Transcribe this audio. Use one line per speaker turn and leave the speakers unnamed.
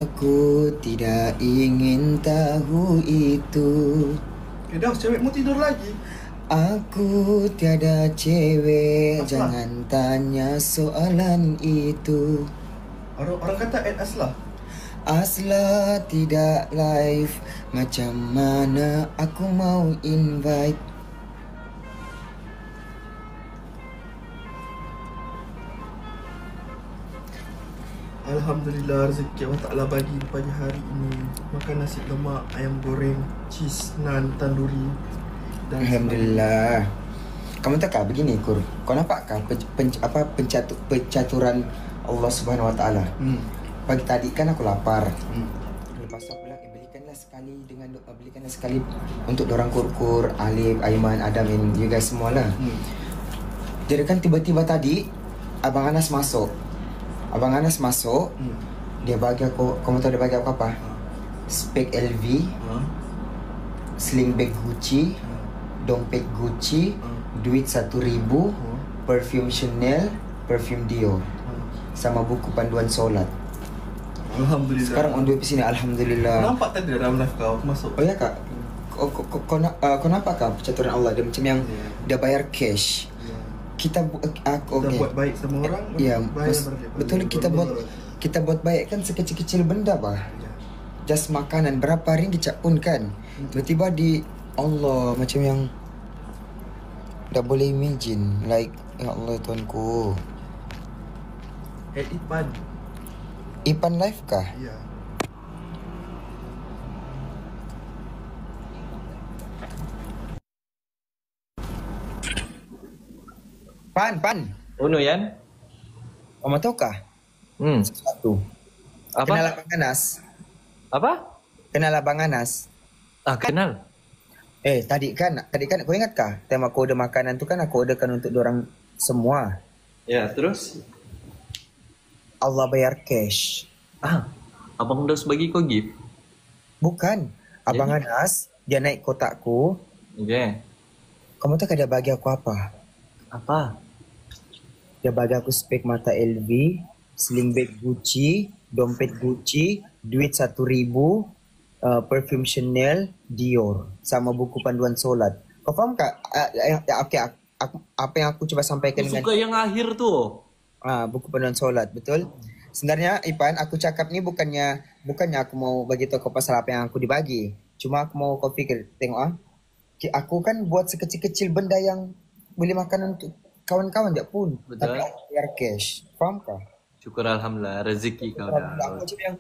Aku tidak ingin tahu itu.
Dah, cewekmu tidur lagi.
Aku tiada cewek,
Aslah.
jangan tanya soalan itu.
Orang kata add Aslah.
Asla tidak live, macam mana aku mau invite?
Alhamdulillah rezeki Allah Ta'ala bagi pagi hari ini. Makan nasi lemak, ayam goreng, cheese, naan, tanduri dan
Alhamdulillah. Kamu tahu kah begini Kur? Kau nampak kah pencaturan Allah Subhanahu Wa Taala? Pagi tadi kan aku lapar. Lepas tu aku bilang, belikanlah sekali untuk dorang Kur, Alif, Aiman, Adam, and you guys semua lah. Jadi kan tiba-tiba tadi Abang Anas masuk. Dia bagi aku, kamu tahu dia bagi aku apa? Spek LV, sling bag Gucci, dompet Gucci, duit 1,000, perfume Chanel, perfume Dior, sama buku panduan solat.
Alhamdulillah.
Sekarang on the way sini, Alhamdulillah.
Nampak tadi dalam live kau masuk.
Oh ya kak, kau nampak kak percaturan Allah? Dia macam yang dia bayar cash. Kita
buat baik sama orang.
Ya, betul, kita buat baik kan sekecil-kecil benda bah. Just makanan berapa ringgit pun kan. Tiba-tiba di Allah macam yang tak boleh imagine. Like, ya Allah Tuanku. Ipan live kah?
Ya.
Pan.
Uno Yan?
Kamu tahu kah? Sesuatu.
Apa?
Kenal Abang Anas?
Apa?
Kenal Abang Anas?
Kenal.
Tadi kan kau ingat kah? Tema kode makanan tu kan aku orderkan untuk dorang semua.
Ya, terus?
Allah bayar cash.
Abang dah bagi kau gift?
Bukan. Abang Anas, dia naik kotakku.
Okay.
Kamu tahu dia bagi aku apa?
Apa?
Dia bagi aku spek mata LV, sling bag Gucci, dompet Gucci, duit 1,000, perfume Chanel, Dior, sama buku panduan solat. Kau faham tak? Apa yang aku cuba sampaikan
Aku suka yang akhir tu.
Buku panduan solat, betul? Sebenarnya Ipan, aku cakap ni bukannya aku mau bagi tahu kau pasal apa yang aku dibagi. Cuma aku mau kau fikir, tengok aku kan buat sekecil-kecil benda yang boleh makan untuk kawan-kawan je pun.
Betul.
Tapi aku bayar cash. Faham kah?
Syukur Alhamdulillah rezeki kau dah.
Aku macam yang